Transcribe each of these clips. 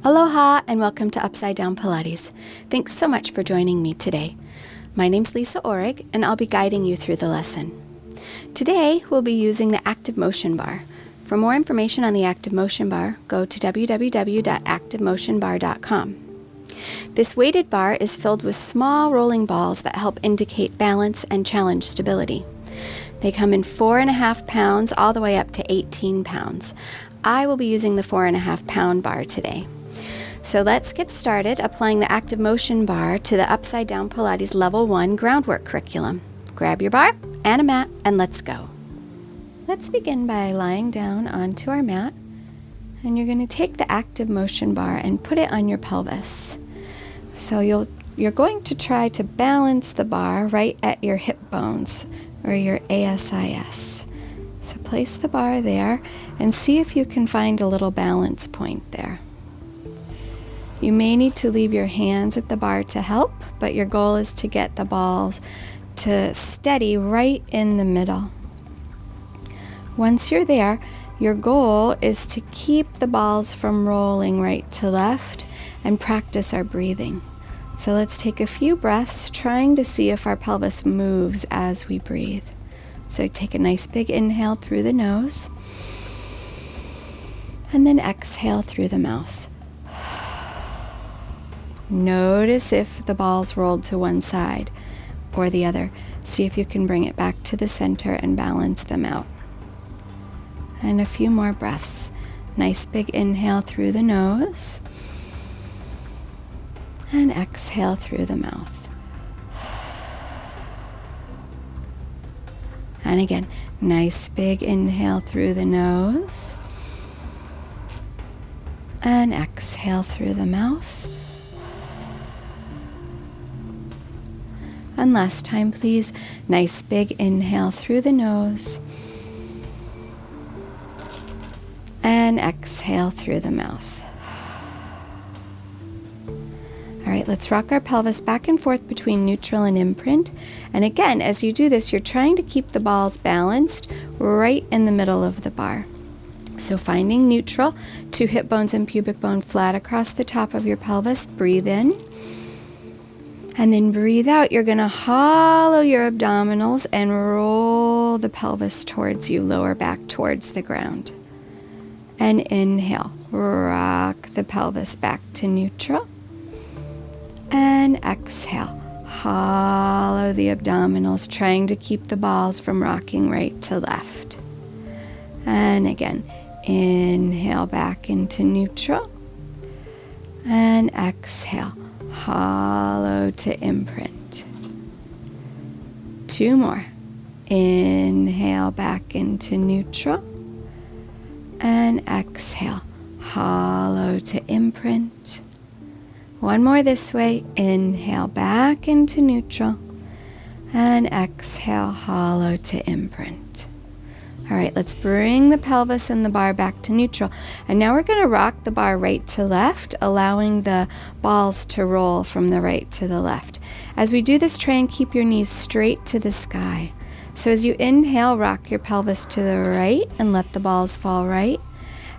Aloha and welcome to Upside Down Pilates. Thanks so much for joining me today. My name's Lisa Orrig and I'll be guiding you through the lesson. Today we'll be using the ActivMotion bar. For more information on the ActivMotion bar, go to www.activemotionbar.com. This weighted bar is filled with small rolling balls that help indicate balance and challenge stability. They come in 4.5 pounds all the way up to 18 pounds. I will be using the 4.5 pound bar today. So let's get started applying the ActivMotion bar to the Upside Down Pilates Level 1 groundwork curriculum. Grab your bar and a mat and let's go. Let's begin by lying down onto our mat, and you're going to take the ActivMotion bar and put it on your pelvis. So you're going to try to balance the bar right at your hip bones or your ASIS. So place the bar there and see if you can find a little balance point there. You may need to leave your hands at the bar to help, but your goal is to get the balls to steady right in the middle. Once you're there, your goal is to keep the balls from rolling right to left and practice our breathing. So let's take a few breaths, trying to see if our pelvis moves as we breathe. So take a nice big inhale through the nose, and then exhale through the mouth. Notice if the balls rolled to one side or the other. See if you can bring it back to the center and balance them out. And a few more breaths. Nice big inhale through the nose and exhale through the mouth. And again, nice big inhale through the nose and exhale through the mouth. And last time, please. Nice big inhale through the nose and exhale through the mouth. All right, let's rock our pelvis back and forth between neutral and imprint. And again, as you do this, you're trying to keep the balls balanced right in the middle of the bar. So finding neutral, 2 hip bones and pubic bone flat across the top of your pelvis. Breathe in. And then breathe out. You're going to hollow your abdominals and roll the pelvis towards you, lower back towards the ground. And inhale, rock the pelvis back to neutral. And exhale, hollow the abdominals, trying to keep the balls from rocking right to left. And again, inhale back into neutral. And exhale, hollow to imprint. 2 more. Inhale back into neutral. And exhale, hollow to imprint. 1 more this way. Inhale back into neutral. And exhale, hollow to imprint. All right, let's bring the pelvis and the bar back to neutral. And now we're going to rock the bar right to left, allowing the balls to roll from the right to the left. As we do this, try and keep your knees straight to the sky. So as you inhale, rock your pelvis to the right and let the balls fall right.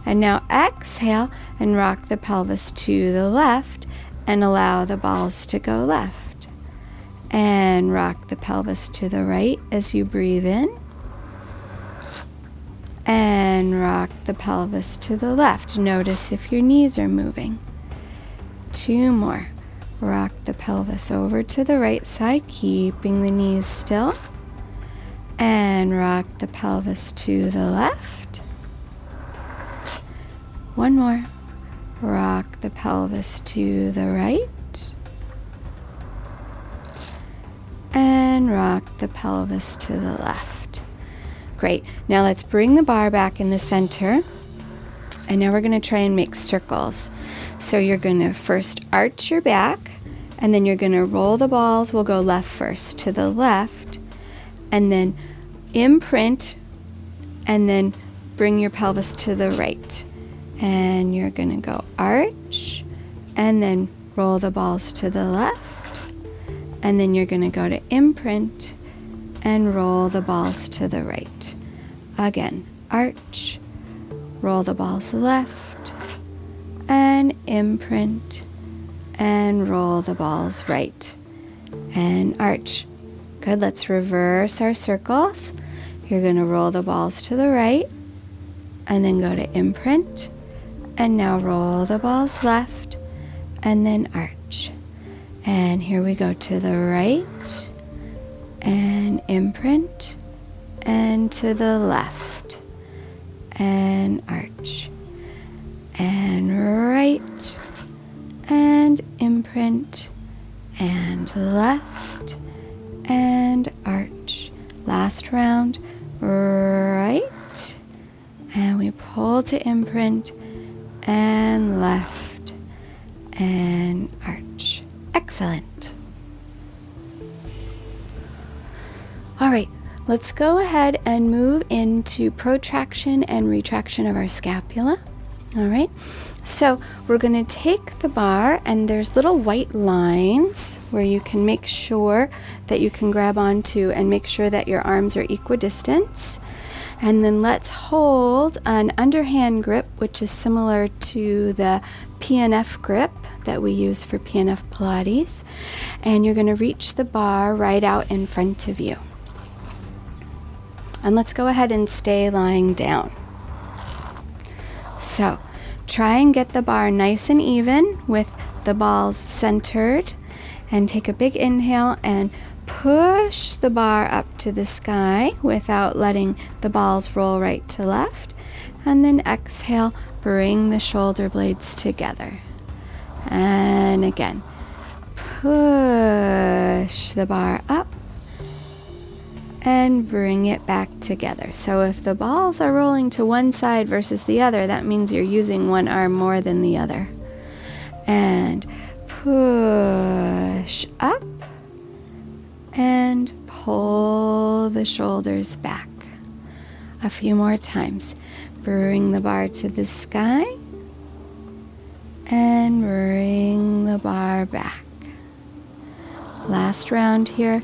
And now exhale and rock the pelvis to the left and allow the balls to go left. And rock the pelvis to the right as you breathe in. And rock the pelvis to the left. Notice if your knees are moving. 2 more. Rock the pelvis over to the right side, keeping the knees still. And rock the pelvis to the left. 1 more. Rock the pelvis to the right. And rock the pelvis to the left. Great. Now let's bring the bar back in the center. And now we're going to try and make circles. So you're going to first arch your back, and then you're going to roll the balls. We'll go left first to the left, and then imprint, and then bring your pelvis to the right. And you're going to go arch, and then roll the balls to the left, and then you're going to go to imprint, and roll the balls to the right. Again, arch, roll the balls left, and imprint, and roll the balls right, and arch. Good, let's reverse our circles. You're going to roll the balls to the right, and then go to imprint, and now roll the balls left, and then arch. And here we go to the right, and imprint, and to the left, and arch, and right, and imprint, and left, and arch. Last round, right, and we pull to imprint, and left, and arch. Excellent. All right, let's go ahead and move into protraction and retraction of our scapula. All right, so we're going to take the bar, and there's little white lines where you can make sure that you can grab onto and make sure that your arms are equidistant. And then let's hold an underhand grip, which is similar to the PNF grip that we use for PNF Pilates. And you're going to reach the bar right out in front of you. And let's go ahead and stay lying down. So try and get the bar nice and even with the balls centered, and take a big inhale and push the bar up to the sky without letting the balls roll right to left. And then exhale, bring the shoulder blades together. And again, push the bar up and bring it back together. So if the balls are rolling to one side versus the other, that means you're using one arm more than the other. And push up and pull the shoulders back. A few more times. Bring the bar to the sky and bring the bar back. Last round here.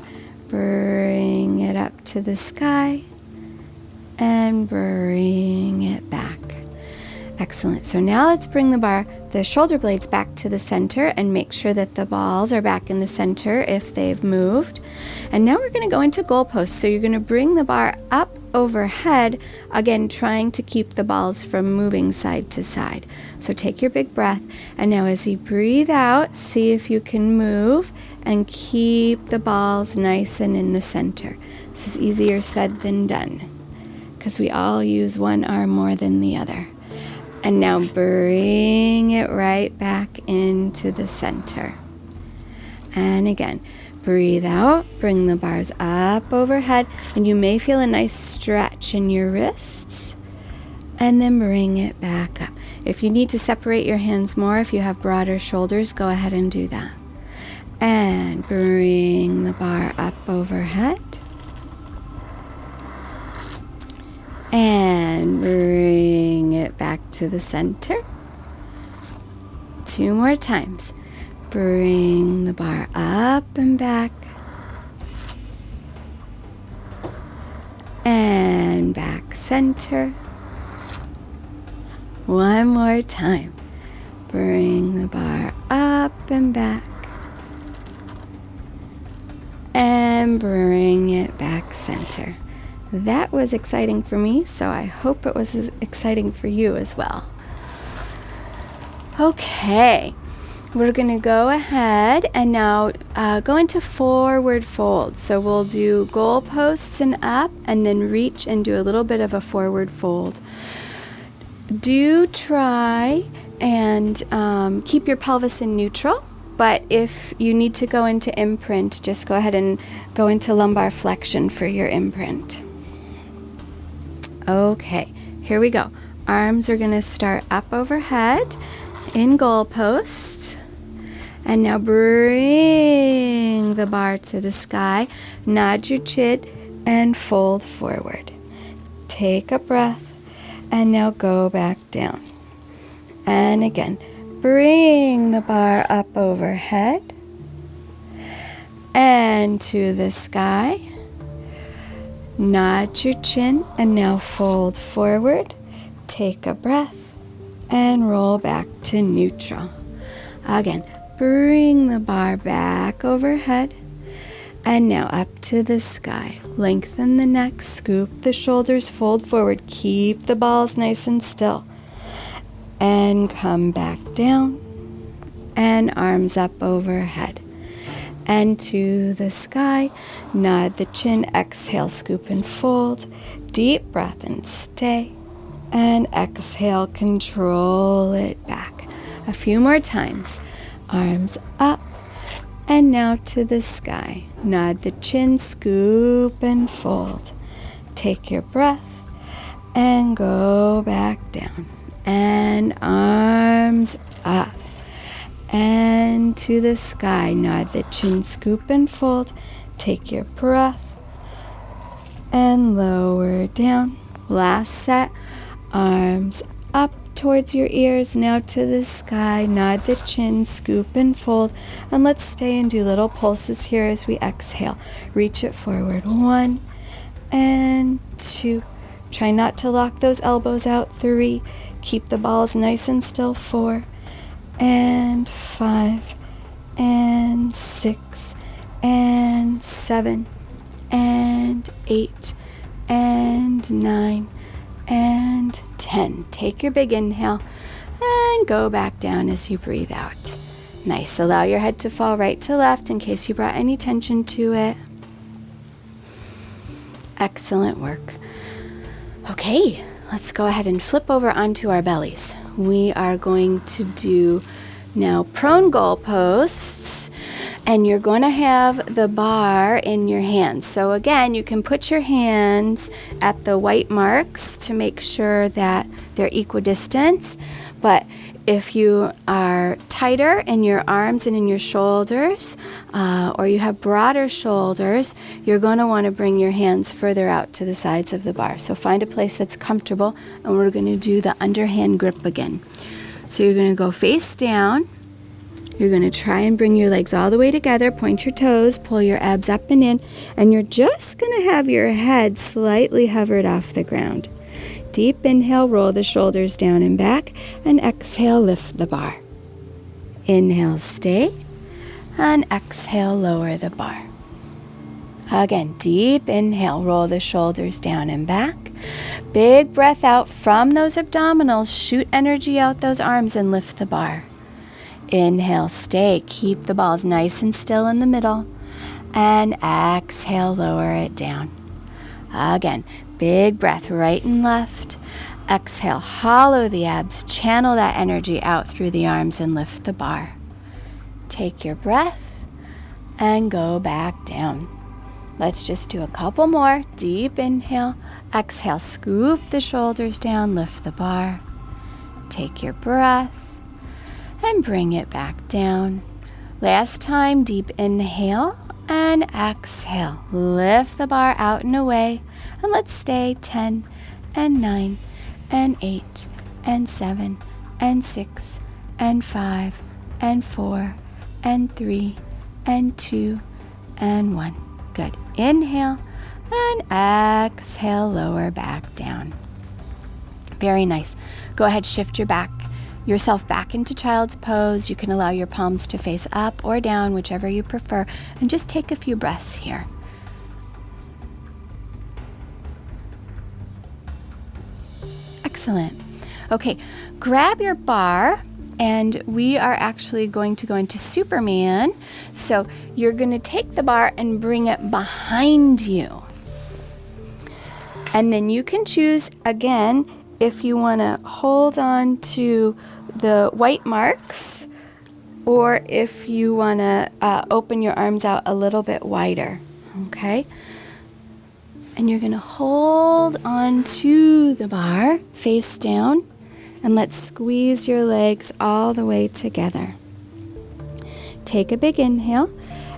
Bring it up to the sky and bring it back. Excellent. So now let's bring the shoulder blades back to the center and make sure that the balls are back in the center if they've moved. And now we're going to go into goalposts. So you're going to bring the bar up overhead, again trying to keep the balls from moving side to side. So take your big breath, and now as you breathe out, see if you can move and keep the balls nice and in the center. This is easier said than done because we all use one arm more than the other. And now bring it right back into the center. And again, breathe out, bring the bars up overhead, and you may feel a nice stretch in your wrists. And then bring it back up. If you need to separate your hands more, if you have broader shoulders, go ahead and do that. And bring the bar up overhead. And bring it back to the center. 2 more times. Bring the bar up and back. And back center. 1 more time. Bring the bar up and back. And bring it back center. That was exciting for me, so I hope it was exciting for you as well. Okay, we're going to go ahead and now go into forward fold. So we'll do goalposts and up, and then reach and do a little bit of a forward fold. Do try and keep your pelvis in neutral. But if you need to go into imprint, just go ahead and go into lumbar flexion for your imprint. Okay, here we go. Arms are going to start up overhead in goalposts. And now bring the bar to the sky. Nod your chin and fold forward. Take a breath and now go back down. And again. Bring the bar up overhead and to the sky. Nod your chin and now fold forward. Take a breath and roll back to neutral. Again, bring the bar back overhead. And now up to the sky. Lengthen the neck, scoop the shoulders, fold forward. Keep the balls nice and still. And come back down. And arms up overhead. And to the sky. Nod the chin. Exhale, scoop and fold. Deep breath and stay. And exhale, control it back. A few more times. Arms up. And now to the sky. Nod the chin, scoop and fold. Take your breath and go back down. And arms up. And to the sky. Nod the chin, scoop and fold. Take your breath and lower down. Last set. Arms up towards your ears. Now to the sky. Nod the chin, scoop and fold. And let's stay and do little pulses here as we exhale. Reach it forward. 1 and 2. Try not to lock those elbows out. 3. Keep the balls nice and still. 4 and 5 and 6 and 7 and 8 and 9 and 10. Take your big inhale and go back down as you breathe out. Nice. Allow your head to fall right to left in case you brought any tension to it. Excellent work. Okay, let's go ahead and flip over onto our bellies. We are going to do now prone goal posts, and you're going to have the bar in your hands. So again, you can put your hands at the white marks to make sure that they're equidistant, but if you are tighter in your arms and in your shoulders, or you have broader shoulders, you're going to want to bring your hands further out to the sides of the bar. So find a place that's comfortable, and we're going to do the underhand grip again. So you're going to go face down. You're going to try and bring your legs all the way together, point your toes, pull your abs up and in, and you're just going to have your head slightly hovered off the ground. Deep inhale, roll the shoulders down and back, and exhale, lift the bar. Inhale, stay, and exhale, lower the bar. Again, deep inhale, roll the shoulders down and back. Big breath out from those abdominals, shoot energy out those arms and lift the bar. Inhale, stay, keep the balls nice and still in the middle, and exhale, lower it down. Again, big breath right and left. Exhale, hollow the abs, channel that energy out through the arms and lift the bar. Take your breath and go back down. Let's just do a couple more. Deep inhale, exhale, scoop the shoulders down, lift the bar. Take your breath and bring it back down. Last time, deep inhale and exhale. Lift the bar out and away. And let's stay 10 and 9 and 8 and 7 and 6 and 5 and 4 and 3 and 2 and 1. Good. Inhale and exhale, lower back down. Very nice. Go ahead, shift yourself back into child's pose. You can allow your palms to face up or down, whichever you prefer, and just take a few breaths here. Excellent. Okay, grab your bar, and we are actually going to go into Superman. So you're going to take the bar and bring it behind you. And then you can choose, again, if you want to hold on to the white marks, or if you want to open your arms out a little bit wider, okay? And you're going to hold on to the bar, face down, and let's squeeze your legs all the way together. Take a big inhale,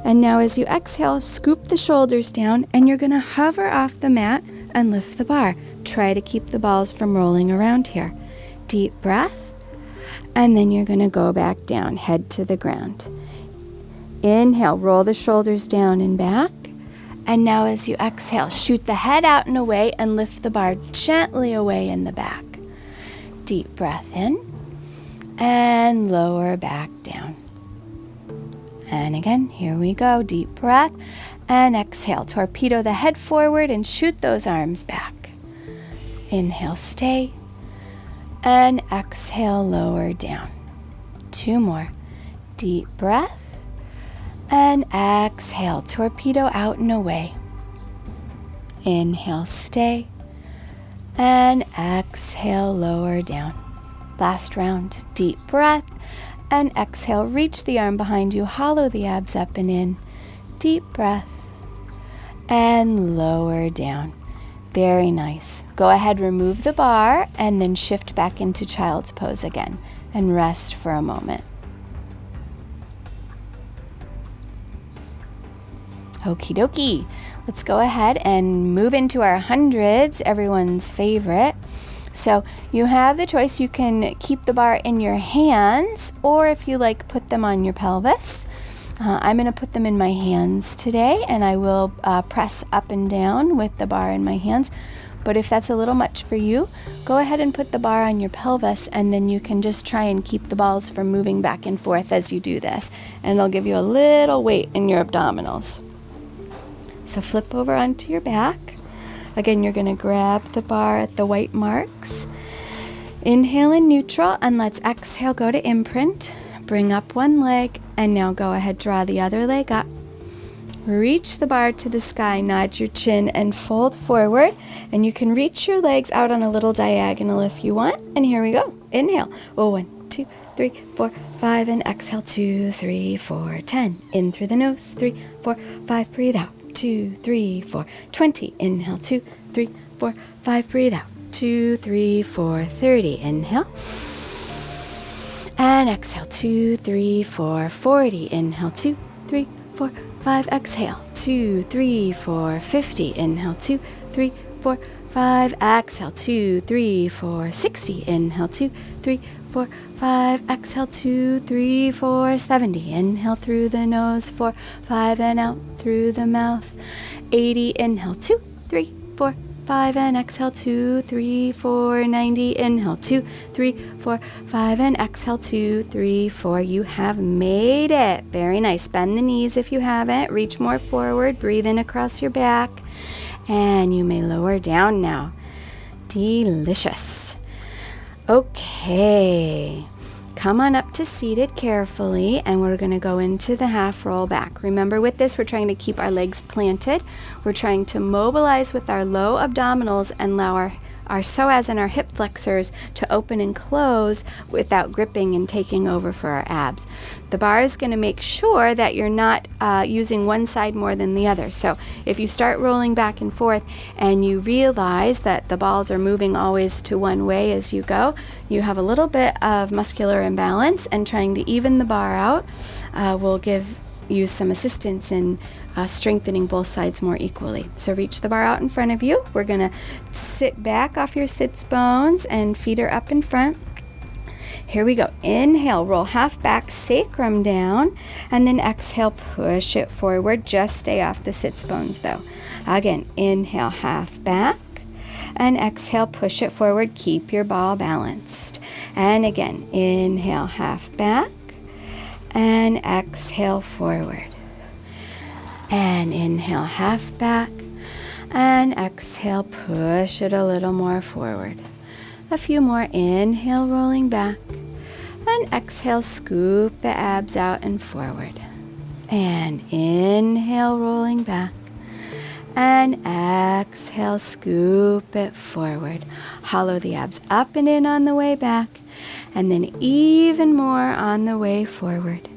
and now as you exhale, scoop the shoulders down, and you're going to hover off the mat and lift the bar. Try to keep the balls from rolling around here. Deep breath, and then you're going to go back down, head to the ground. Inhale, roll the shoulders down and back. And now as you exhale, shoot the head out and away and lift the bar gently away in the back. Deep breath in and lower back down. And again, here we go. Deep breath and exhale. Torpedo the head forward and shoot those arms back. Inhale, stay, and exhale, lower down. 2 more. Deep breath and exhale. Torpedo out and away. Inhale, stay, and exhale, lower down. Last round. Deep breath and exhale. Reach the arm behind you. Hollow the abs up and in. Deep breath and lower down. Very nice. Go ahead, remove the bar, and then shift back into child's pose again and rest for a moment. Okie dokie. Let's go ahead and move into our hundreds, everyone's favorite. So you have the choice. You can keep the bar in your hands, or if you like, put them on your pelvis. I'm going to put them in my hands today, and I will press up and down with the bar in my hands. But if that's a little much for you, go ahead and put the bar on your pelvis, and then you can just try and keep the balls from moving back and forth as you do this. And it'll give you a little weight in your abdominals. So flip over onto your back. Again, you're going to grab the bar at the white marks. Inhale in neutral, and let's exhale, go to imprint. Bring up one leg, and now go ahead, draw the other leg up. Reach the bar to the sky, nod your chin, and fold forward. And you can reach your legs out on a little diagonal if you want. And here we go. Inhale. 1, 2, 3, 4, 5, and exhale. 2, 3, 4, 10. In through the nose. 3, 4, 5. Breathe out. 2, 3, 4, 20. Inhale. 2, 3, 4, 5. Breathe out. 2, 3, 4, 30. Inhale. And exhale. 2, 3, 4, 40. Inhale. 2, 3, 4, 5. Exhale. 2, 3, 4, 50. Inhale. 2, 3, 4, 5. Exhale. 2, 3, 4, 60. Inhale. 2, 3, 4, 5. Exhale. 2, 3, 4, 70. Inhale through the nose. 4, 5, and out through the mouth. 80. Inhale. 2, 3, 4, 5, and exhale. 2, 3, 4, 90. Inhale. 2, 3, 4, 5, and exhale. 2, 3, 4. You have made it. Very nice. Bend the knees if you haven't. Reach more forward. Breathe in across your back. And you may lower down now. Delicious. Okay. Come on up to seated carefully, and we're going to go into the half roll back. Remember, with this, we're trying to keep our legs planted. We're trying to mobilize with our low abdominals and allow our psoas and our hip flexors to open and close without gripping and taking over for our abs. The bar is going to make sure that you're not using one side more than the other. So if you start rolling back and forth and you realize that the balls are moving always to one way as you go, you have a little bit of muscular imbalance, and trying to even the bar out will give you some assistance in strengthening both sides more equally. So reach the bar out in front of you. We're going to sit back off your sits bones and feet are up in front. Here we go. Inhale, roll half back, sacrum down, and then exhale, push it forward. Just stay off the sits bones though. Again, inhale, half back, and exhale, push it forward. Keep your ball balanced. And again, inhale, half back, and exhale, forward. And inhale, half back, and exhale, push it a little more forward. A few more. Inhale, rolling back, and exhale, scoop the abs out and forward. And inhale, rolling back, and exhale, scoop it forward. Hollow the abs up and in on the way back, and then even more on the way forward.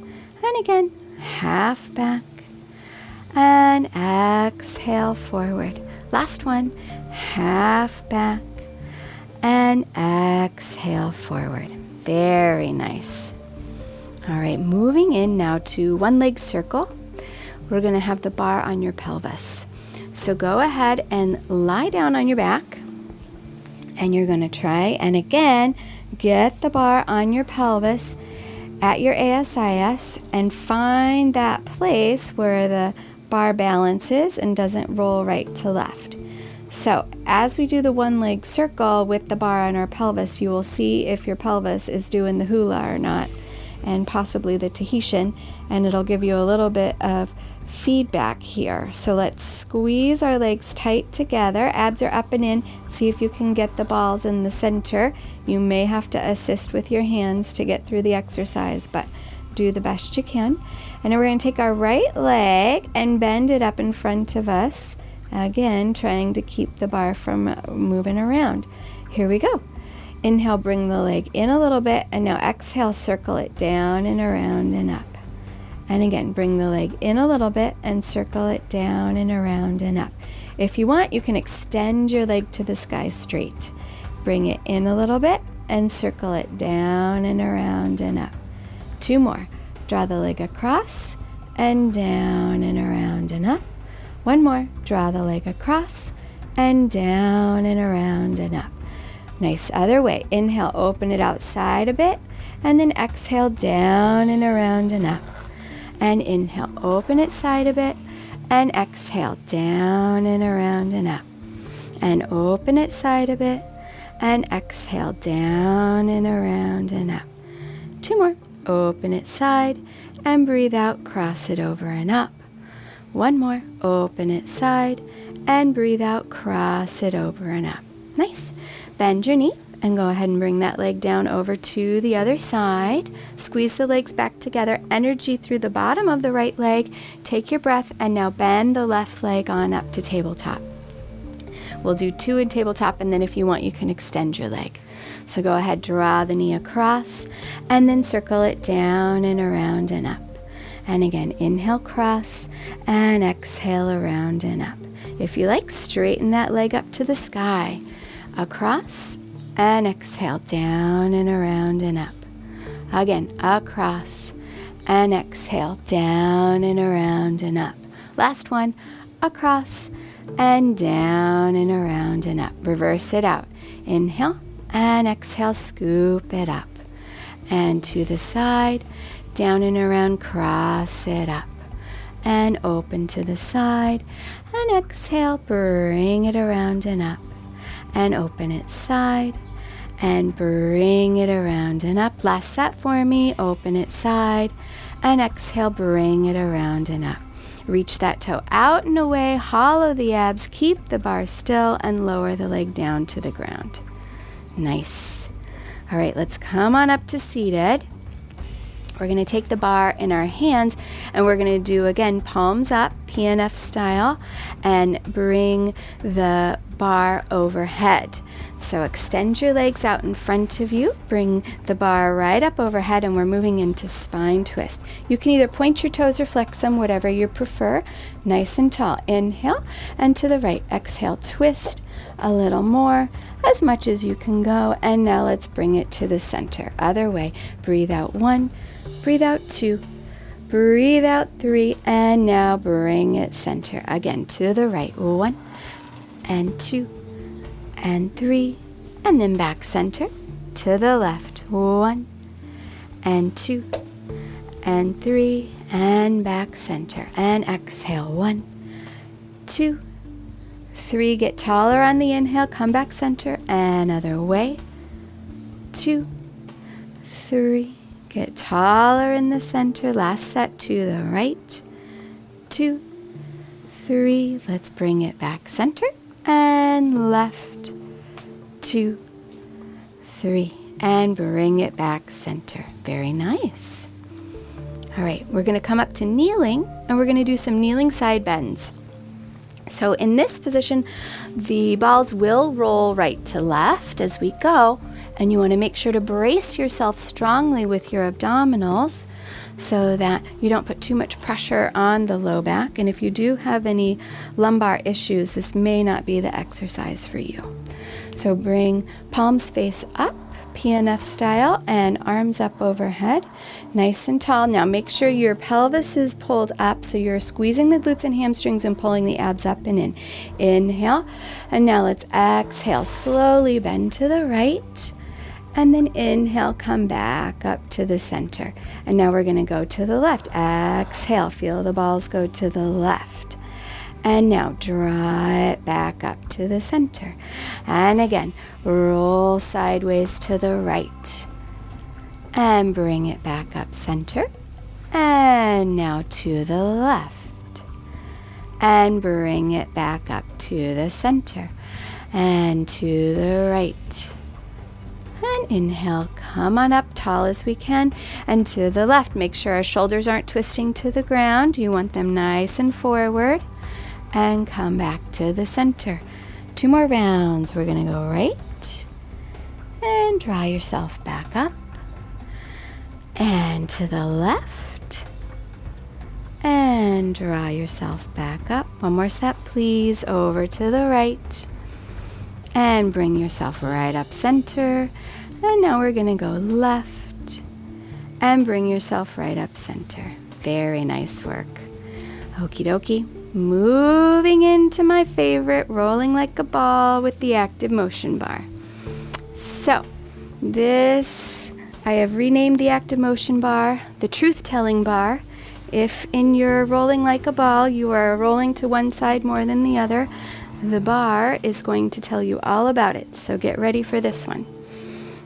And again, half back, and exhale, forward. Last one, half back, and exhale, forward. Very nice. All right, moving in now to one leg circle. We're going to have the bar on your pelvis. So go ahead and lie down on your back, and you're going to try and again get the bar on your pelvis at your ASIS and find that place where the bar balances and doesn't roll right to left. So as we do the one leg circle with the bar on our pelvis, you will see if your pelvis is doing the hula or not, and possibly the Tahitian, and it'll give you a little bit of feedback here. So let's squeeze our legs tight together. Abs are up and in. See if you can get the balls in the center. You may have to assist with your hands to get through the exercise, but do the best you can. And then we're going to take our right leg and bend it up in front of us. Again, trying to keep the bar from moving around. Here we go. Inhale, bring the leg in a little bit, and now exhale, circle it down and around and up. And again, bring the leg in a little bit and circle it down and around and up. If you want, you can extend your leg to the sky straight. Bring it in a little bit and circle it down and around and up. 2 more. Draw the leg across and down and around and up. 1 more. Draw the leg across and down and around and up. Nice. Other way. Inhale, open it outside a bit, and then exhale, down and around and up. And inhale, open it side a bit, and exhale, down and around and up. And open it side a bit, and exhale, down and around and up. 2 more. Open it side, and breathe out, cross it over and up. 1 more. Open it side, and breathe out, cross it over and up. Nice. Bend your knee and go ahead and bring that leg down over to the other side. Squeeze the legs back together, energy through the bottom of the right leg. Take your breath and now bend the left leg on up to tabletop. We'll do 2 in tabletop, and then if you want, you can extend your leg. So go ahead, draw the knee across, and then circle it down and around and up. And again, inhale, cross, and exhale, around and up. If you like, straighten that leg up to the sky. Across, and exhale, down and around and up. Again, across, and exhale, down and around and up. Last one, across, and down and around and up. Reverse it out. Inhale, and exhale, scoop it up. And to the side, down and around, cross it up. And open to the side, and exhale, bring it around and up. And open it side, and bring it around and up. Last set for me. Open it side, and exhale, bring it around and up. Reach that toe out and away, hollow the abs, keep the bar still, and lower the leg down to the ground. Nice. All right, let's come on up to seated. We're going to take the bar in our hands, and we're going to do, again, palms up, PNF style, and bring the bar overhead. So extend your legs out in front of you, bring the bar right up overhead, and we're moving into spine twist. You can either point your toes or flex them, whatever you prefer. Nice and tall. Inhale, and to the right. Exhale, twist a little more, as much as you can go, and now let's bring it to the center. Other way. Breathe out 1, breathe out 2, breathe out 3, and now bring it center. Again, to the right. 1 and 2 and 3, and then back center. To the left. 1 and 2 and 3, and back center. And exhale. 1, 2, 3. Get taller on the inhale. Come back center. Another way. 2, 3. Get taller in the center. Last set to the right. 2, 3. Let's bring it back center. And left. 2, 3. And bring it back center. Very nice. All right, we're going to come up to kneeling, and we're going to do some kneeling side bends. So in this position, the balls will roll right to left as we go, and you want to make sure to brace yourself strongly with your abdominals so that you don't put too much pressure on the low back. And if you do have any lumbar issues, this may not be the exercise for you. So bring palms face up, PNF style, and arms up overhead, nice and tall. Now make sure your pelvis is pulled up, so you're squeezing the glutes and hamstrings and pulling the abs up and in. Inhale, and now let's exhale. Slowly bend to the right, and then inhale, come back up to the center. And now we're going to go to the left. Exhale, feel the balls go to the left. And now draw it back up to the center. And again, roll sideways to the right. And bring it back up center. And now to the left. And bring it back up to the center. And to the right. And inhale, come on up tall as we can. And to the left, make sure our shoulders aren't twisting to the ground. You want them nice and forward. And come back to the center. 2 more rounds. We're going to go right. And draw yourself back up. And to the left. And draw yourself back up. 1 more set, please. Over to the right. And bring yourself right up center. And now we're going to go left. And bring yourself right up center. Very nice work. Okie dokie. Moving into my favorite, rolling like a ball with the ActivMotion bar. So, this, I have renamed the ActivMotion bar the truth-telling bar. If in your rolling like a ball, you are rolling to one side more than the other, the bar is going to tell you all about it. So get ready for this one.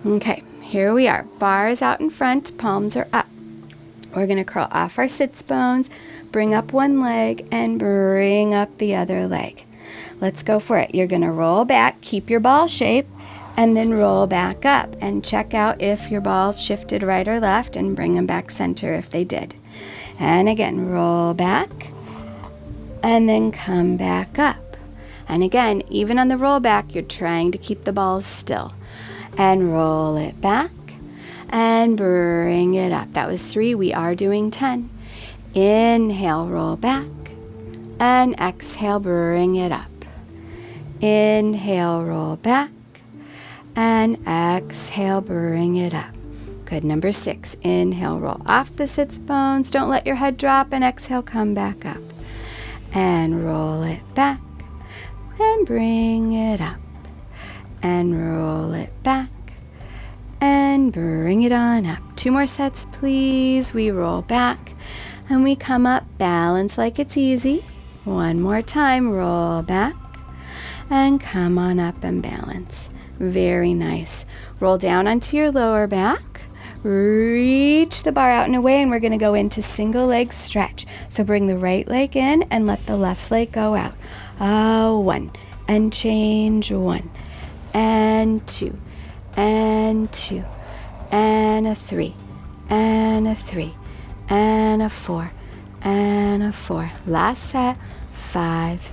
Okay, here we are. Bar is out in front, palms are up. We're going to curl off our sits bones, bring up one leg, and bring up the other leg. Let's go for it. You're going to roll back, keep your ball shape, and then roll back up. And check out if your balls shifted right or left, and bring them back center if they did. And again, roll back, and then come back up. And again, even on the roll back, you're trying to keep the balls still. And roll it back, and bring it up. That was 3. We are doing 10. Inhale, roll back, and exhale, bring it up. Inhale, roll back, and exhale, bring it up. Good. Number 6. Inhale, roll off the sits bones. Don't let your head drop, and exhale, come back up. And roll it back, and bring it up. And roll it back, and bring it on up. 2 more sets, please. We roll back, and we come up, balance like it's easy. 1 more time, roll back, and come on up and balance. Very nice. Roll down onto your lower back, reach the bar out and away, and we're going to go into single leg stretch. So bring the right leg in and let the left leg go out. 1, and change 1, and 2, and 2, and a 3, and a 3, and a 4, and a 4. Last set, 5,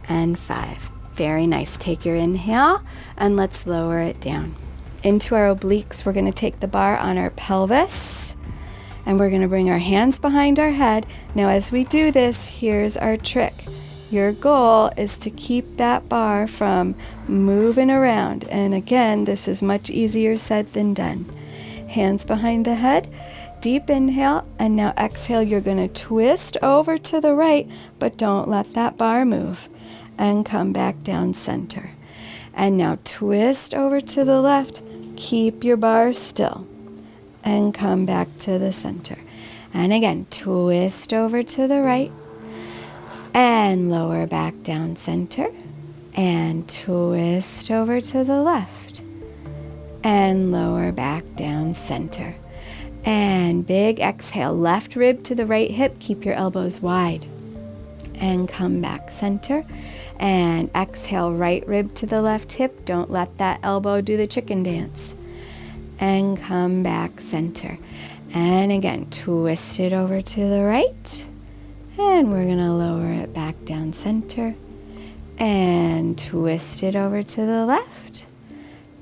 and 5. Very nice. Take your inhale, and let's lower it down. Into our obliques, we're going to take the bar on our pelvis, and we're going to bring our hands behind our head. Now, as we do this, here's our trick. Your goal is to keep that bar from moving around. And again, this is much easier said than done. Hands behind the head, deep inhale, and now exhale. You're going to twist over to the right, but don't let that bar move. And come back down center. And now twist over to the left. Keep your bar still. And come back to the center. And again, twist over to the right. And lower back down center. And twist over to the left. And lower back down center. And big exhale. Left rib to the right hip. Keep your elbows wide. And come back center. And exhale, right rib to the left hip. Don't let that elbow do the chicken dance. And come back center. And again, twist it over to the right. And we're going to lower it back down center. And twist it over to the left.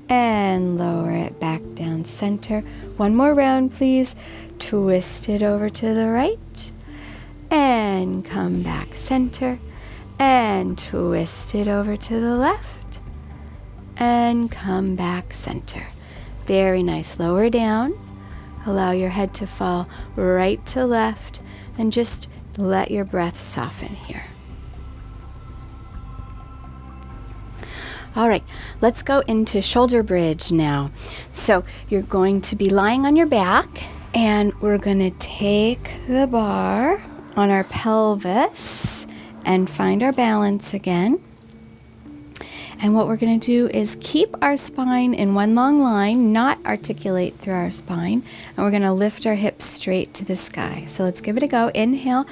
And lower it back down center. 1 more round, please. Twist it over to the right. And come back center. And twist it over to the left. And come back center. Very nice. Lower down. Allow your head to fall right to left. And just let your breath soften here. All right, let's go into shoulder bridge now. So you're going to be lying on your back, and we're going to take the bar on our pelvis and find our balance again. And what we're going to do is keep our spine in one long line, not articulate through our spine. And we're going to lift our hips straight to the sky. So let's give it a go. Inhale,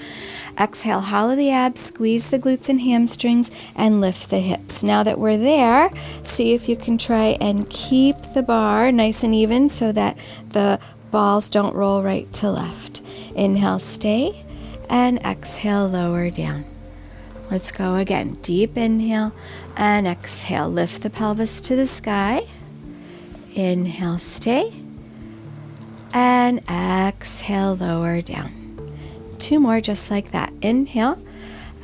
exhale, hollow the abs, squeeze the glutes and hamstrings, and lift the hips. Now that we're there, see if you can try and keep the bar nice and even so that the balls don't roll right to left. Inhale, stay, and exhale, lower down. Let's go again. Deep inhale and exhale. Lift the pelvis to the sky. Inhale, stay. And exhale, lower down. 2 more just like that. Inhale,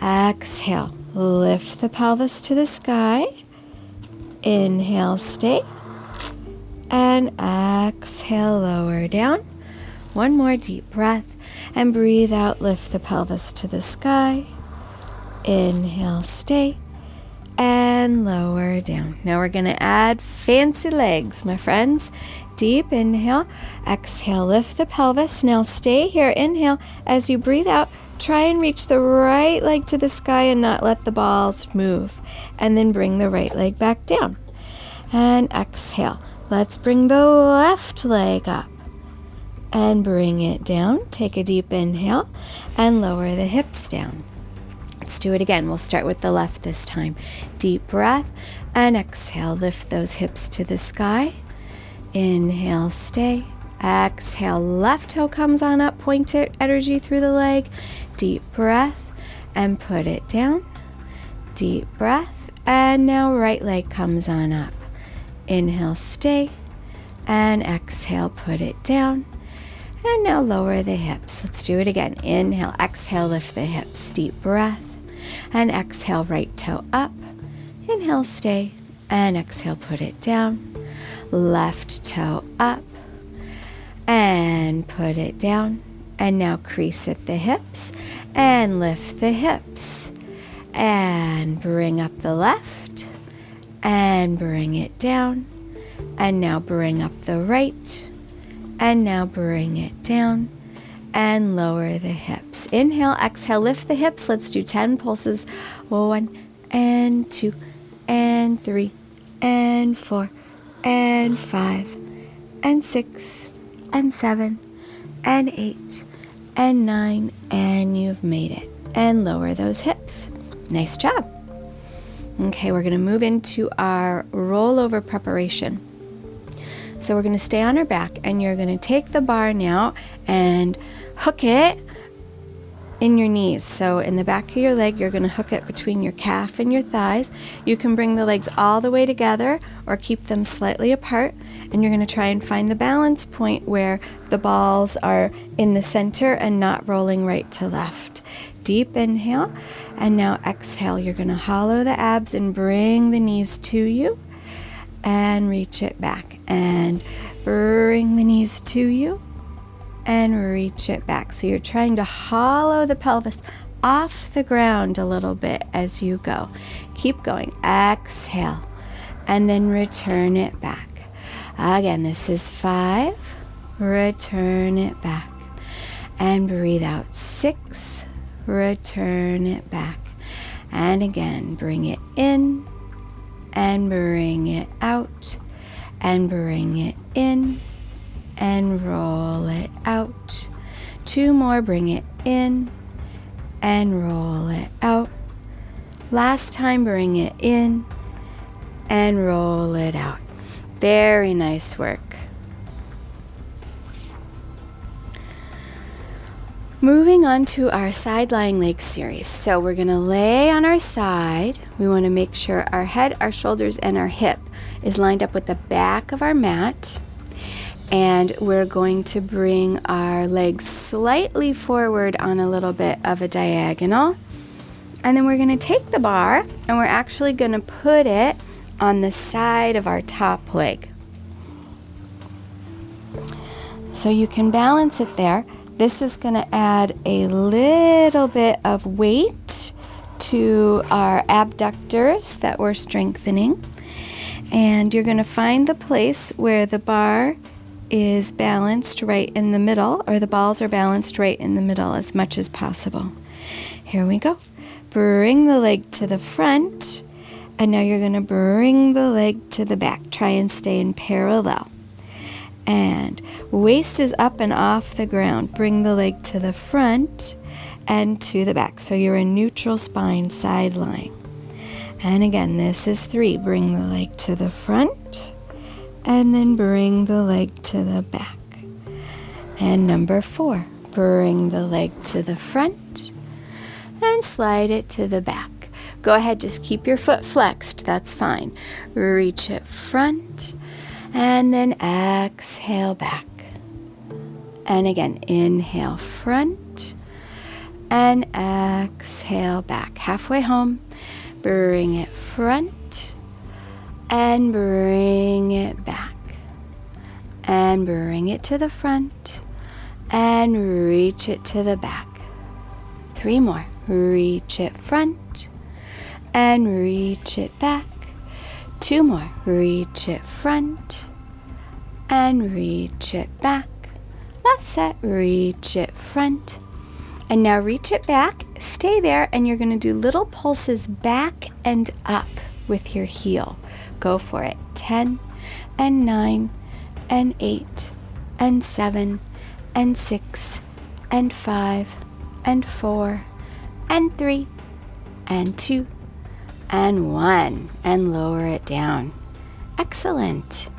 exhale. Lift the pelvis to the sky. Inhale, stay. And exhale, lower down. 1 more deep breath. And breathe out. Lift the pelvis to the sky. Inhale, stay, and lower down. Now we're going to add fancy legs, my friends. Deep inhale, exhale, lift the pelvis. Now stay here. Inhale. As you breathe out, try and reach the right leg to the sky and not let the balls move. And then bring the right leg back down. And exhale. Let's bring the left leg up and bring it down. Take a deep inhale and lower the hips down. Let's do it again. We'll start with the left this time. Deep breath and exhale. Lift those hips to the sky. Inhale, stay. Exhale, left toe comes on up. Point it, energy through the leg. Deep breath and put it down. Deep breath and now right leg comes on up. Inhale, stay. And exhale, put it down. And now lower the hips. Let's do it again. Inhale, exhale, lift the hips. Deep breath. And exhale, right toe up. Inhale, stay. And exhale, put it down. Left toe up. And put it down. And now crease at the hips. And lift the hips. And bring up the left. And bring it down. And now bring up the right. And now bring it down. And lower the hips. Inhale, exhale, lift the hips. Let's do 10 pulses. 1 and 2 and 3 and 4 and 5 and 6 and 7 and 8 and 9, and you've made it. And lower those hips. Nice job. Okay, we're going to move into our rollover preparation. So we're going to stay on our back, and you're going to take the bar now and hook it in your knees. So in the back of your leg, you're going to hook it between your calf and your thighs. You can bring the legs all the way together or keep them slightly apart. And you're going to try and find the balance point where the balls are in the center and not rolling right to left. Deep inhale. And now exhale. You're going to hollow the abs and bring the knees to you. And reach it back. And bring the knees to you. And reach it back. So you're trying to hollow the pelvis off the ground a little bit as you go. Keep going. Exhale. And then return it back. Again, this is 5. Return it back. And breathe out. 6. Return it back. And again, bring it in. And bring it out. And bring it in. And roll it out. 2 more, bring it in and roll it out. Last time, bring it in and roll it out. Very nice work. Moving on to our side lying leg series. So we're going to lay on our side. We want to make sure our head, our shoulders, and our hip is lined up with the back of our mat. And we're going to bring our legs slightly forward on a little bit of a diagonal. And then we're going to take the bar and we're actually going to put it on the side of our top leg. So you can balance it there. This is going to add a little bit of weight to our abductors that we're strengthening. And you're going to find the place where the bar is balanced right in the middle, or the balls are balanced right in the middle as much as possible. Here we go. bring the leg to the front, and now you're going to bring the leg to the back. Try and stay in parallel. And waist is up and off the ground. Bring the leg to the front and to the back. So you're in neutral spine, side lying. And again, this is 3. Bring the leg to the front and then bring the leg to the back. And number 4, bring the leg to the front and slide it to the back. Go ahead, just keep your foot flexed, that's fine. Reach it front and then exhale back. And again, inhale front and exhale back. Halfway home, bring it front and bring it back. And bring it to the front and reach it to the back. 3 more. Reach it front and reach it back. 2 more. Reach it front and reach it back. Last set. Reach it front. And now reach it back. Stay there, and you're going to do little pulses back and up with your heel. Go for it. 10 and 9 and 8 and 7 and 6 and 5 and 4 and 3 and 2 and 1, and lower it down. Excellent.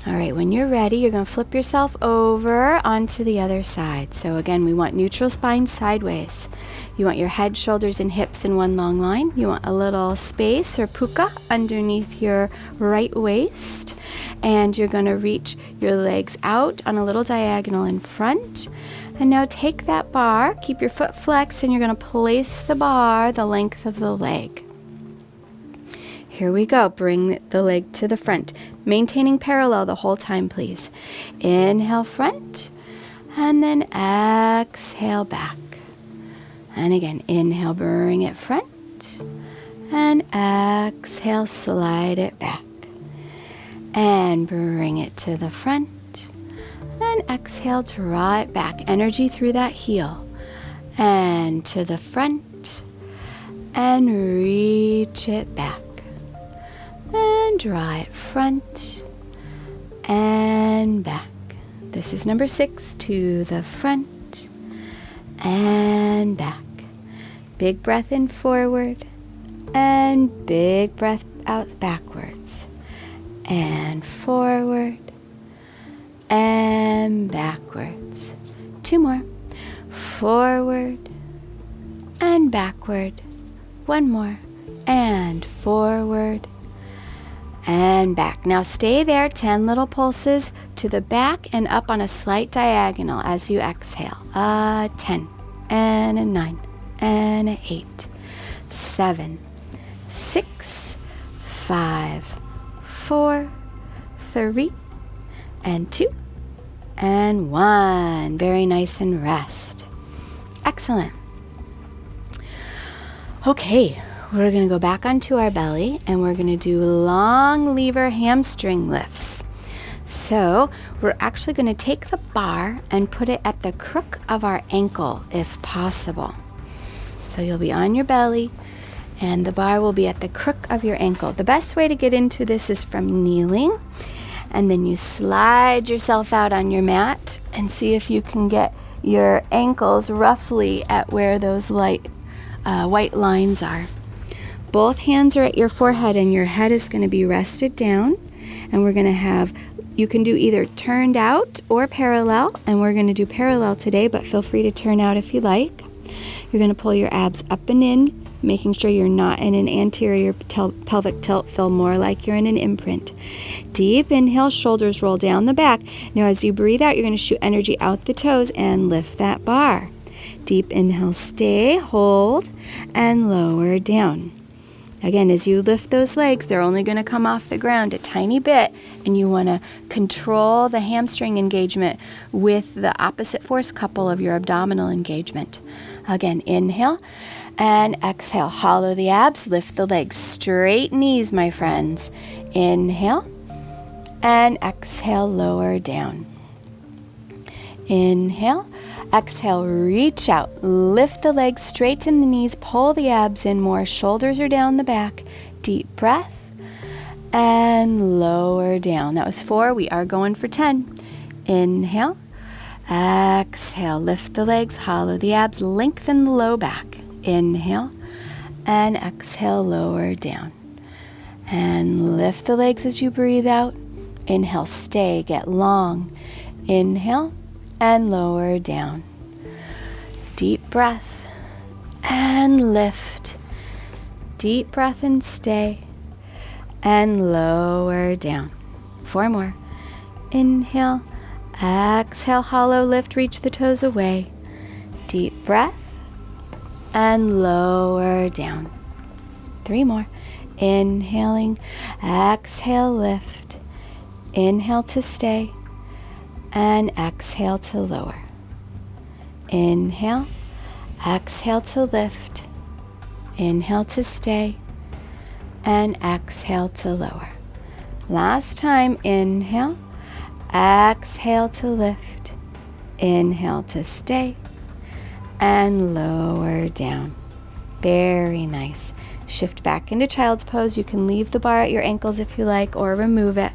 All right, when you're ready, you're going to flip yourself over onto the other side. So again, we want neutral spine sideways. You want your head, shoulders, and hips in one long line. You want a little space or puka underneath your right waist. And you're going to reach your legs out on a little diagonal in front. And now take that bar, keep your foot flexed, and you're going to place the bar the length of the leg. Here we go. Bring the leg to the front, maintaining parallel the whole time, please. Inhale front, and then exhale back. And again, inhale, bring it front, and exhale, slide it back. And bring it to the front, and exhale, draw it back. Energy through that heel. And to the front, and reach it back. And draw it front and back. This is number 6, to the front and back. Big breath in forward and big breath out backwards. And forward and backwards. 2 more. Forward and backward. 1 more. And forward and back. Now stay there, 10 little pulses to the back and up on a slight diagonal as you exhale. 10 and a 9 and a 8, 7, 6, 5, 4, 3, and 2, and 1. Very nice, and rest. Excellent. Okay. We're going to go back onto our belly, and we're going to do long lever hamstring lifts. So we're actually going to take the bar and put it at the crook of our ankle if possible. So you'll be on your belly, and the bar will be at the crook of your ankle. The best way to get into this is from kneeling, and then you slide yourself out on your mat and see if you can get your ankles roughly at where those white lines are. Both hands are at your forehead, and your head is going to be rested down. And we're going to have, you can do either turned out or parallel. And we're going to do parallel today, but feel free to turn out if you like. You're going to pull your abs up and in, making sure you're not in an anterior pelvic tilt. Feel more like you're in an imprint. Deep inhale, shoulders roll down the back. Now as you breathe out, you're going to shoot energy out the toes and lift that bar. Deep inhale, stay, hold, and lower down. Again, as you lift those legs, they're only going to come off the ground a tiny bit, and you want to control the hamstring engagement with the opposite force couple of your abdominal engagement. Again, inhale and exhale. Hollow the abs, lift the legs. Straight knees, my friends. Inhale and exhale, lower down. Inhale Exhale, reach out. Lift the legs, straighten the knees, pull the abs in more. Shoulders are down the back. Deep breath. And lower down. That was 4. We are going for 10. Inhale. Exhale. Lift the legs, hollow the abs, lengthen the low back. Inhale. And exhale, lower down. And lift the legs as you breathe out. Inhale, stay, get long. Inhale. And lower down. Deep breath and lift. Deep breath and stay. And lower down. 4 more. Inhale. Exhale, hollow lift, reach the toes away. Deep breath. And lower down. 3 more. Inhaling. Exhale, lift. Inhale to stay. And exhale to lower. Inhale, exhale to lift. Inhale to stay. And exhale to lower. Last time, inhale, exhale to lift. Inhale to stay. And lower down. Very nice. Shift back into child's pose. You can leave the bar at your ankles if you like, or remove it.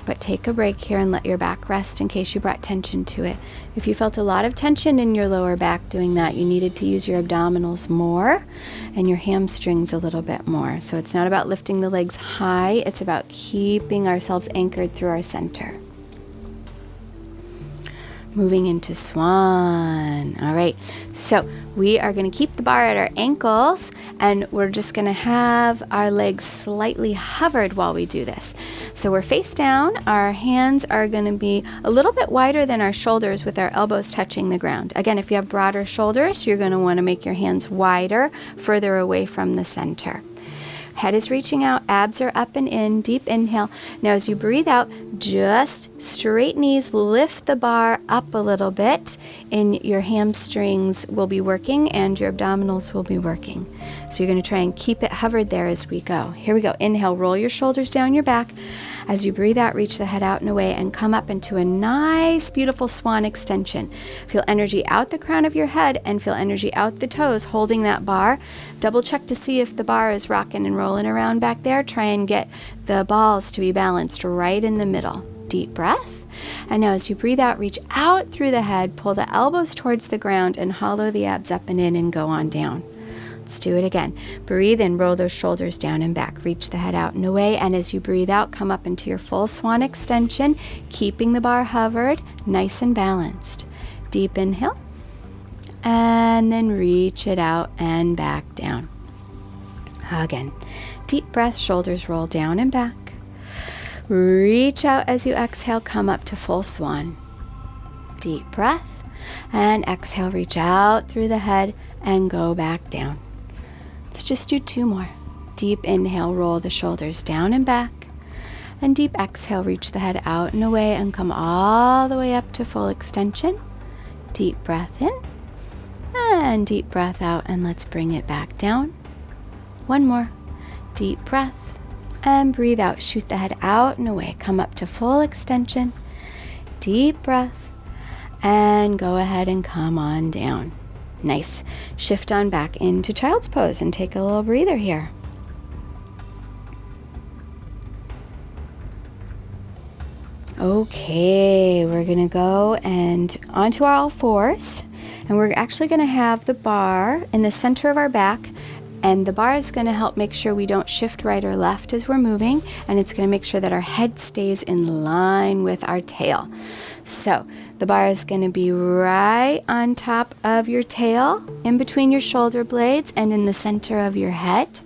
But take a break here and let your back rest in case you brought tension to it. If you felt a lot of tension in your lower back doing that, you needed to use your abdominals more and your hamstrings a little bit more. So it's not about lifting the legs high, it's about keeping ourselves anchored through our center. Moving into Swan. All right, so we are going to keep the bar at our ankles, and we're just going to have our legs slightly hovered while we do this. So we're face down. Our hands are going to be a little bit wider than our shoulders with our elbows touching the ground. Again, if you have broader shoulders, you're going to want to make your hands wider, further away from the center. Head is reaching out, abs are up and in, deep inhale. Now as you breathe out, just straight knees, lift the bar up a little bit, and your hamstrings will be working and your abdominals will be working. So you're going to try and keep it hovered there as we go. Here we go. Inhale, roll your shoulders down your back. As you breathe out, reach the head out and away and come up into a nice, beautiful swan extension. Feel energy out the crown of your head and feel energy out the toes, holding that bar. Double check to see if the bar is rocking and rolling around back there. Try and get the balls to be balanced right in the middle. Deep breath. And now as you breathe out, reach out through the head, pull the elbows towards the ground and hollow the abs up and in and go on down. Let's do it again. Breathe in, roll those shoulders down and back. Reach the head out and away. And as you breathe out, come up into your full swan extension, keeping the bar hovered, nice and balanced. Deep inhale. And then reach it out and back down. Again. Deep breath, shoulders roll down and back. Reach out as you exhale, come up to full swan. Deep breath. And exhale, reach out through the head and go back down. Let's just do 2 more. Deep inhale, roll the shoulders down and back. And deep exhale, reach the head out and away and come all the way up to full extension. Deep breath in and deep breath out, and let's bring it back down. 1 more. Deep breath and breathe out. Shoot the head out and away. Come up to full extension. Deep breath and go ahead and come on down. Nice. Shift on back into child's pose and take a little breather here. Okay, we're going to go and onto our all fours, and we're actually going to have the bar in the center of our back, and the bar is going to help make sure we don't shift right or left as we're moving, and it's going to make sure that our head stays in line with our tail. So the bar is going to be right on top of your tail, in between your shoulder blades, and in the center of your head.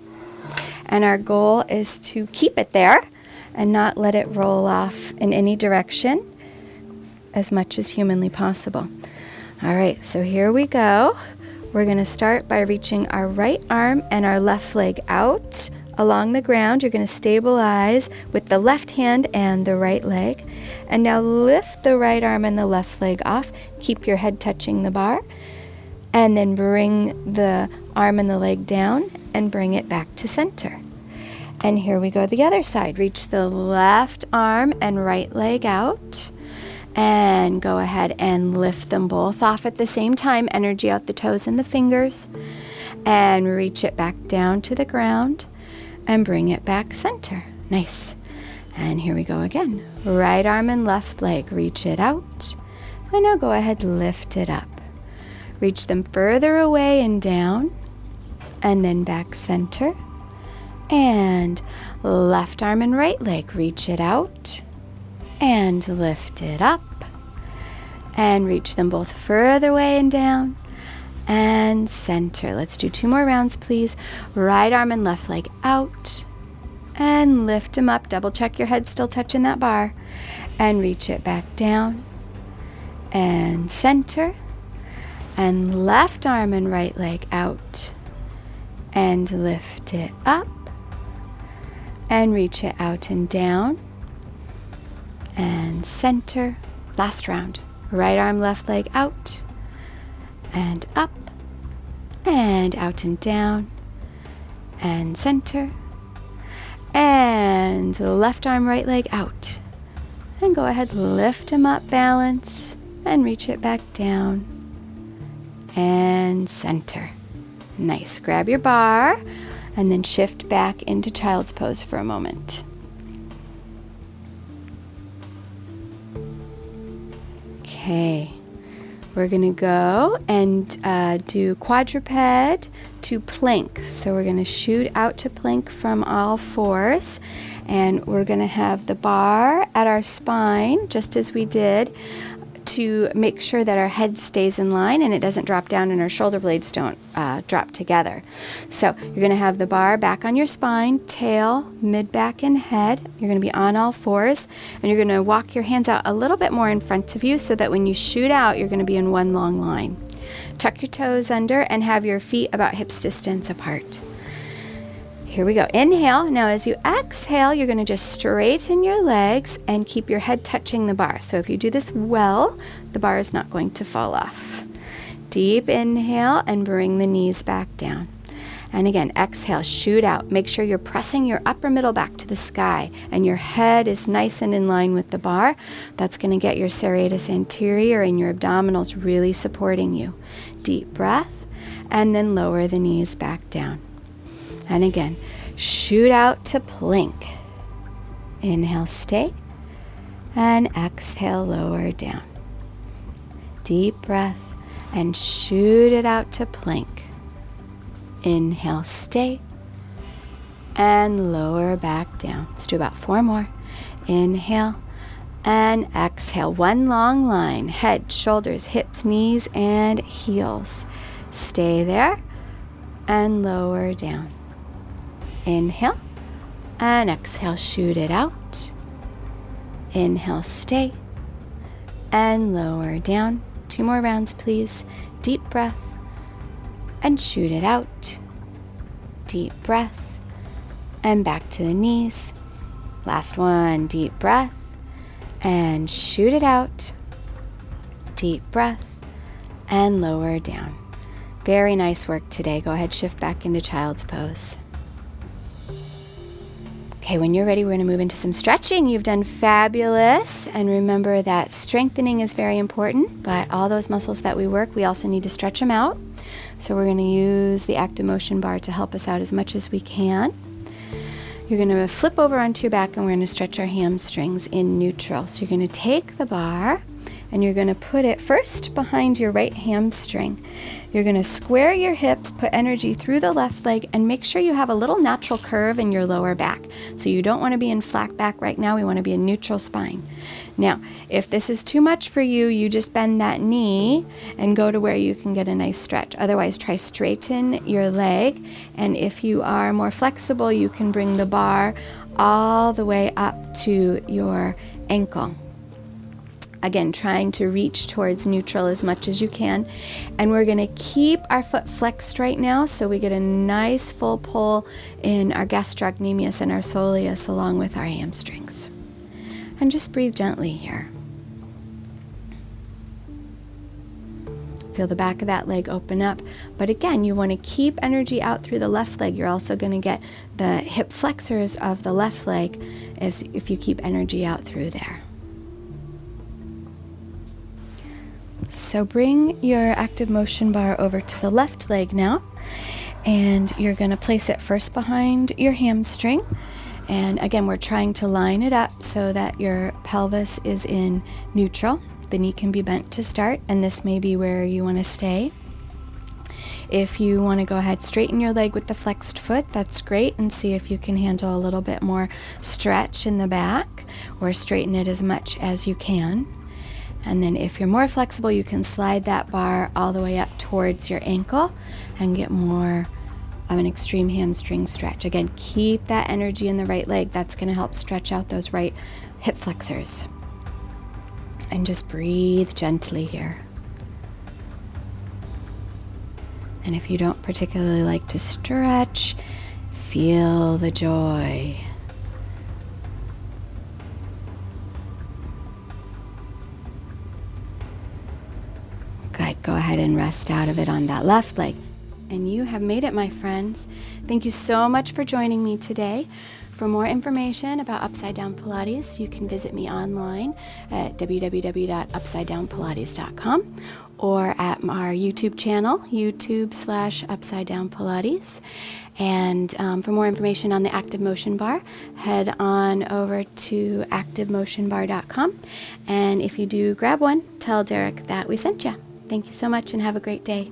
And our goal is to keep it there and not let it roll off in any direction as much as humanly possible. All right, so here we go. We're going to start by reaching our right arm and our left leg out along the ground. You're going to stabilize with the left hand and the right leg. And now lift the right arm and the left leg off. Keep your head touching the bar. And then bring the arm and the leg down and bring it back to center. And here we go the other side. Reach the left arm and right leg out. And go ahead and lift them both off at the same time. Energy out the toes and the fingers. And reach it back down to the ground and bring it back center. Nice. And here we go again. Right arm and left leg. Reach it out. And now go ahead, lift it up. Reach them further away and down. And then back center. And left arm and right leg. Reach it out. And lift it up. And reach them both further away and down. And center. Let's do 2 more rounds, please. Right arm and left leg out. And lift them up. Double check your head still touching that bar. And reach it back down. And center. And left arm and right leg out. And lift it up. And reach it out and down. And center. Last round. Right arm, left leg out. And up. And out and down. And center. And left arm, right leg out. And go ahead, lift them up, balance. And reach it back down. And center. Nice. Grab your bar. And then shift back into child's pose for a moment. Okay, we're going to go and do quadruped to plank. So we're going to shoot out to plank from all fours, and we're going to have the bar at our spine, just as we did, to make sure that our head stays in line and it doesn't drop down and our shoulder blades don't drop together. So you're going to have the bar back on your spine, tail, mid back, and head. You're going to be on all fours, and you're going to walk your hands out a little bit more in front of you so that when you shoot out, you're going to be in one long line. Tuck your toes under and have your feet about hips distance apart. Here we go. Inhale. Now as you exhale, you're going to just straighten your legs and keep your head touching the bar. So if you do this well, the bar is not going to fall off. Deep inhale and bring the knees back down. And again, exhale, shoot out. Make sure you're pressing your upper middle back to the sky and your head is nice and in line with the bar. That's going to get your serratus anterior and your abdominals really supporting you. Deep breath, and then lower the knees back down. And again, shoot out to plank. Inhale, stay. And exhale, lower down. Deep breath and shoot it out to plank. Inhale, stay. And lower back down. Let's do about 4 more. Inhale and exhale. One long line. Head, shoulders, hips, knees, and heels. Stay there and lower down. Inhale and exhale, shoot it out. Inhale, stay, and lower down. 2 more rounds, please. Deep breath and shoot it out. Deep breath and back to the knees. Last one, deep breath and shoot it out. Deep breath and lower down. Very nice work today. Go ahead, shift back into child's pose. Okay, when you're ready, we're going to move into some stretching. You've done fabulous. And remember that strengthening is very important, but all those muscles that we work, we also need to stretch them out. So we're going to use the ActivMotion bar to help us out as much as we can. You're going to flip over onto your back and we're going to stretch our hamstrings in neutral. So you're going to take the bar and you're going to put it first behind your right hamstring. You're going to square your hips, put energy through the left leg, and make sure you have a little natural curve in your lower back. So you don't want to be in flat back right now. We want to be in neutral spine. Now, if this is too much for you, you just bend that knee and go to where you can get a nice stretch. Otherwise, try straighten your leg. And if you are more flexible, you can bring the bar all the way up to your ankle. Again, trying to reach towards neutral as much as you can. And we're going to keep our foot flexed right now so we get a nice full pull in our gastrocnemius and our soleus along with our hamstrings. And just breathe gently here. Feel the back of that leg open up. But again, you want to keep energy out through the left leg. You're also going to get the hip flexors of the left leg if you keep energy out through there. So bring your ActivMotion bar over to the left leg now, and you're going to place it first behind your hamstring. And again, we're trying to line it up so that your pelvis is in neutral. The knee can be bent to start, and this may be where you want to stay. If you want to go ahead, straighten your leg with the flexed foot, that's great, and see if you can handle a little bit more stretch in the back, or straighten it as much as you can. And then if you're more flexible, you can slide that bar all the way up towards your ankle and get more of an extreme hamstring stretch. Again, keep that energy in the right leg. That's going to help stretch out those right hip flexors. And just breathe gently here. And if you don't particularly like to stretch, feel the joy. Good. Go ahead and rest out of it on that left leg. And you have made it, my friends. Thank you so much for joining me today. For more information about Upside Down Pilates, you can visit me online at www.upsidedownpilates.com or at our YouTube channel, YouTube/Upside Down Pilates. And for more information on the ActivMotion bar, head on over to activemotionbar.com. And if you do grab one, tell Derek that we sent you. Thank you so much and have a great day.